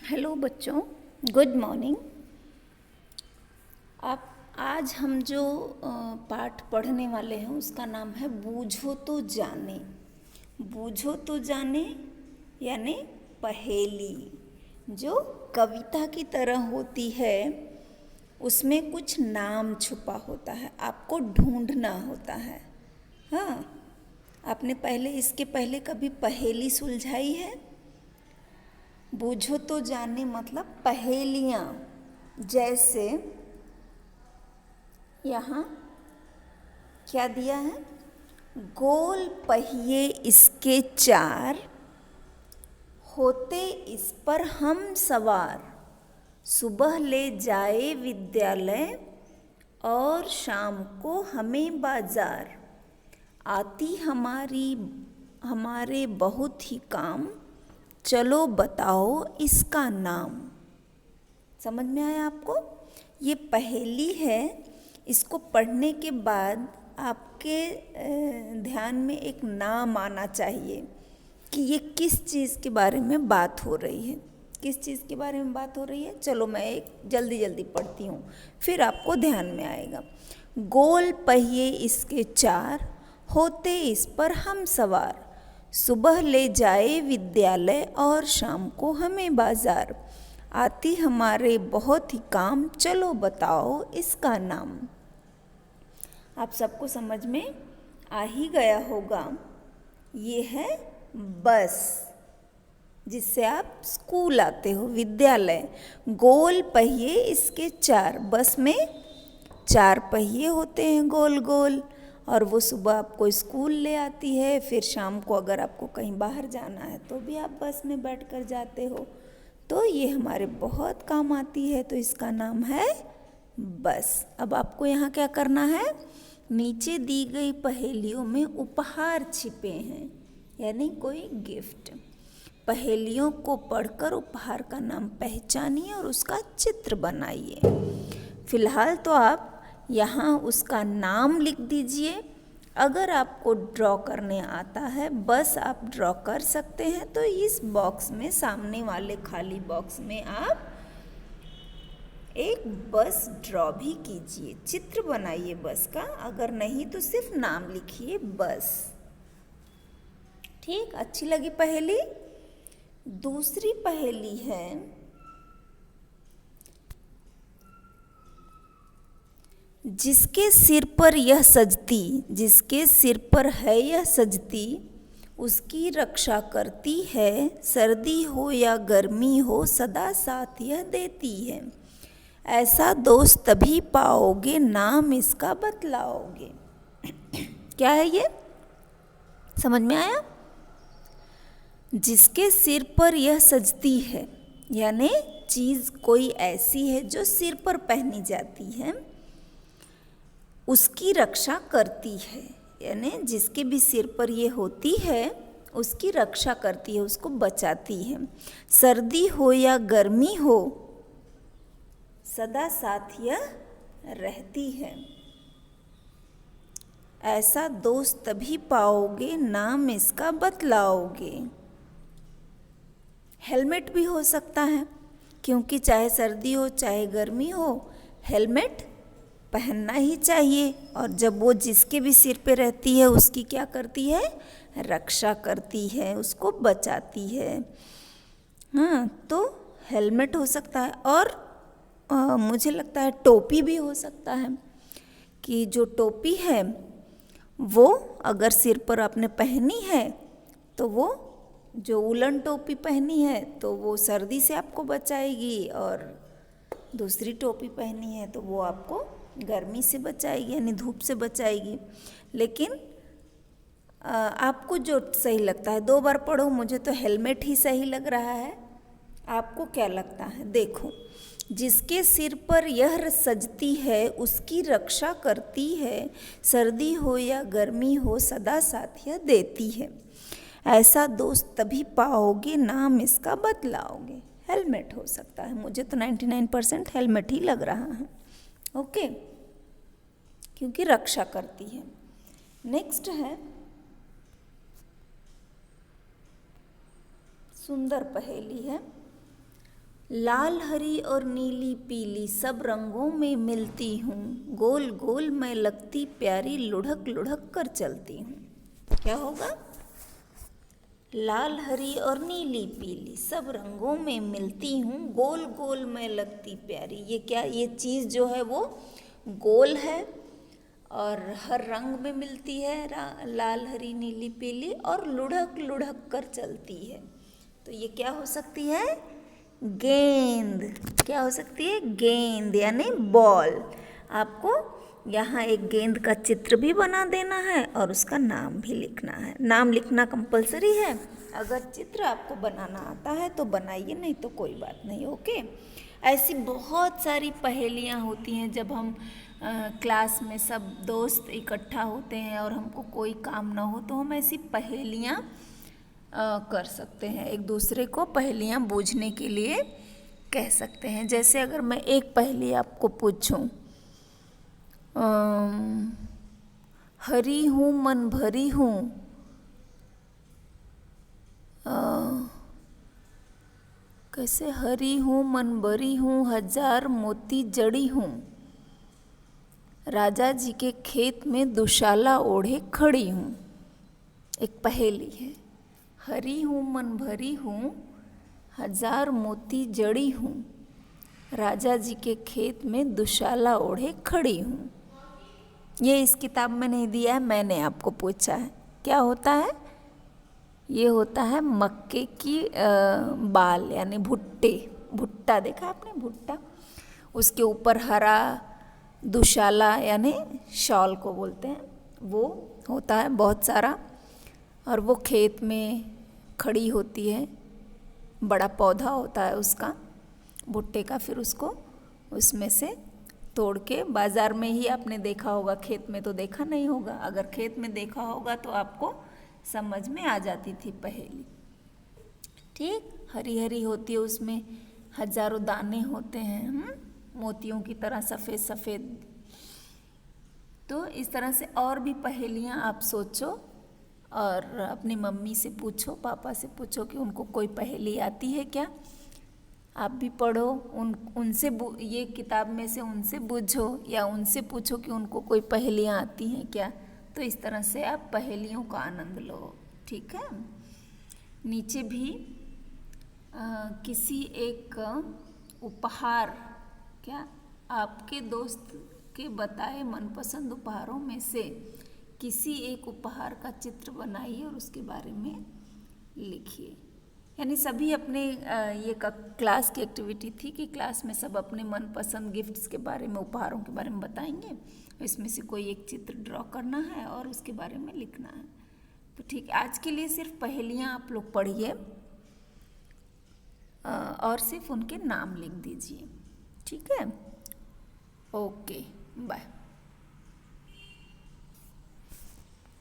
Hello बच्चों, good morning. आप आज हम जो पाठ पढ़ने वाले हैं उसका नाम है बूझो तो जाने। बूझो तो जाने यानी पहेली, जो कविता की तरह होती है। उसमें कुछ नाम छुपा होता है, आपको ढूंढना होता है। हाँ, आपने इसके पहले कभी पहेली सुलझाई है? बूझो तो जाने मतलब पहेलियाँ। जैसे यहाँ क्या दिया है? गोल पहिए इसके चार, होते इस पर हम सवार। सुबह ले जाए विद्यालय और शाम को हमें बाजार। आती हमारे बहुत ही काम, चलो बताओ इसका नाम। समझ में आया आपको? ये पहेली है। इसको पढ़ने के बाद आपके ध्यान में एक नाम आना चाहिए कि ये किस चीज़ के बारे में बात हो रही है। किस चीज़ के बारे में बात हो रही है? चलो मैं एक जल्दी पढ़ती हूँ, फिर आपको ध्यान में आएगा। गोल पहिए इसके चार, होते इस पर हम सवार। सुबह ले जाए विद्यालय और शाम को हमें बाजार। आती हमारे बहुत ही काम, चलो बताओ इसका नाम। आप सबको समझ में आ ही गया होगा। ये है बस, जिससे आप स्कूल आते हो, विद्यालय। गोल पहिए इसके चार, बस में 4 पहिए होते हैं गोल गोल, और वो सुबह आपको स्कूल ले आती है। फिर शाम को अगर आपको कहीं बाहर जाना है तो भी आप बस में बैठकर जाते हो। तो ये हमारे बहुत काम आती है, तो इसका नाम है बस। अब आपको यहाँ क्या करना है? नीचे दी गई पहेलियों में उपहार छिपे हैं, यानी कोई गिफ्ट। पहेलियों को पढ़कर उपहार का नाम पहचानिए और उसका चित्र बनाइए। फिलहाल तो आप यहाँ उसका नाम लिख दीजिए। अगर आपको ड्रॉ करने आता है, बस आप ड्रॉ कर सकते हैं, तो इस बॉक्स में, सामने वाले खाली बॉक्स में आप एक बस ड्रॉ भी कीजिए, चित्र बनाइए बस का। अगर नहीं तो सिर्फ नाम लिखिए बस। ठीक, अच्छी लगी पहेली? दूसरी पहेली है, जिसके सिर पर यह सजती, जिसके सिर पर है यह सजती, उसकी रक्षा करती है। सर्दी हो या गर्मी हो, सदा साथ यह देती है। ऐसा दोस्त तभी पाओगे, नाम इसका बतलाओगे। क्या है ये? समझ में आया? जिसके सिर पर यह सजती है, यानी चीज़ कोई ऐसी है जो सिर पर पहनी जाती है, उसकी रक्षा करती है। यानी जिसके भी सिर पर ये होती है उसकी रक्षा करती है, उसको बचाती है। सर्दी हो या गर्मी हो, सदा साथ यह रहती है। ऐसा दोस्त तभी पाओगे, नाम इसका बतलाओगे। हेलमेट भी हो सकता है, क्योंकि चाहे सर्दी हो चाहे गर्मी हो, हेलमेट पहनना ही चाहिए। और जब वो जिसके भी सिर पे रहती है उसकी क्या करती है? रक्षा करती है, उसको बचाती है। हाँ, तो हेलमेट हो सकता है। और मुझे लगता है टोपी भी हो सकता है, कि जो टोपी है वो अगर सिर पर आपने पहनी है, तो वो जो उलन टोपी पहनी है तो वो सर्दी से आपको बचाएगी, और दूसरी टोपी पहनी है तो वो आपको गर्मी से बचाएगी, यानी धूप से बचाएगी। लेकिन आपको जो सही लगता है, 2 बार पढ़ो। मुझे तो हेलमेट ही सही लग रहा है। आपको क्या लगता है? देखो, जिसके सिर पर यह सजती है उसकी रक्षा करती है। सर्दी हो या गर्मी हो, सदा साथ यह देती है। ऐसा दोस्त तभी पाओगे, नाम इसका बतलाओगे। हेलमेट हो सकता है। मुझे तो 99% हेलमेट ही लग रहा है। ओके, क्योंकि रक्षा करती है। नेक्स्ट है, सुंदर पहेली है। लाल हरी और नीली पीली सब रंगों में मिलती हूँ, गोल गोल मैं लगती प्यारी, लुढ़क लुढ़क कर चलती हूँ। क्या होगा? लाल हरी और नीली पीली सब रंगों में मिलती हूँ, गोल गोल मैं लगती प्यारी। ये क्या? ये चीज़ जो है वो गोल है और हर रंग में मिलती है, लाल हरी नीली पीली, और लुढ़क लुढ़क कर चलती है। तो ये क्या हो सकती है? गेंद। क्या हो सकती है? गेंद यानी बॉल। आपको यहाँ एक गेंद का चित्र भी बना देना है और उसका नाम भी लिखना है। नाम लिखना कंपलसरी है। अगर चित्र आपको बनाना आता है तो बनाइए, नहीं तो कोई बात नहीं। ओके। ऐसी बहुत सारी पहेलियाँ होती हैं जब हम क्लास में सब दोस्त इकट्ठा होते हैं और हमको कोई काम ना हो तो हम ऐसी पहेलियाँ कर सकते हैं, एक दूसरे को पहेलियाँ बूझने के लिए कह सकते हैं। जैसे अगर मैं एक पहेली आपको पूछूं, हरी हूँ मन भरी हूँ, कैसे? हरी हूँ मन भरी हूँ, हजार मोती जड़ी हूँ, राजा जी के खेत में दुशाला ओढ़े खड़ी हूँ। एक पहेली है। हरी हूँ मन भरी हूँ, हजार मोती जड़ी हूँ, राजा जी के खेत में दुशाला ओढ़े खड़ी हूँ। ये इस किताब में नहीं दिया है, मैंने आपको पूछा है। क्या होता है? ये होता है मक्के की बाल यानी भुट्टे। भुट्टा देखा आपने? भुट्टा। उसके ऊपर हरा दुशाला यानी शॉल को बोलते हैं, वो होता है बहुत सारा, और वो खेत में खड़ी होती है। बड़ा पौधा होता है उसका, भुट्टे का। फिर उसको उसमें से तोड़ के बाज़ार में ही आपने देखा होगा, खेत में तो देखा नहीं होगा। अगर खेत में देखा होगा तो आपको समझ में आ जाती थी पहेली। ठीक, हरी हरी होती है, उसमें हजारों दाने होते हैं, मोतियों की तरह सफ़ेद सफ़ेद। तो इस तरह से और भी पहेलियाँ आप सोचो और अपनी मम्मी से पूछो, पापा से पूछो कि उनको कोई पहेली आती है क्या। आप भी पढ़ो, उनसे ये किताब में से उनसे पूछो या उनसे पूछो कि उनको कोई पहेलियाँ आती हैं क्या। तो इस तरह से आप पहेलियों का आनंद लो। ठीक है। नीचे भी किसी एक उपहार, क्या, आपके दोस्त के बताए मनपसंद उपहारों में से किसी एक उपहार का चित्र बनाइए और उसके बारे में लिखिए। यानी सभी अपने ये क्लास की एक्टिविटी थी कि क्लास में सब अपने मनपसंद गिफ्ट्स के बारे में, उपहारों के बारे में बताएंगे। इसमें से कोई एक चित्र ड्रॉ करना है और उसके बारे में लिखना है। तो ठीक, आज के लिए सिर्फ पहेलियाँ आप लोग पढ़िए और सिर्फ उनके नाम लिख दीजिए। ठीक है। Okay, bye.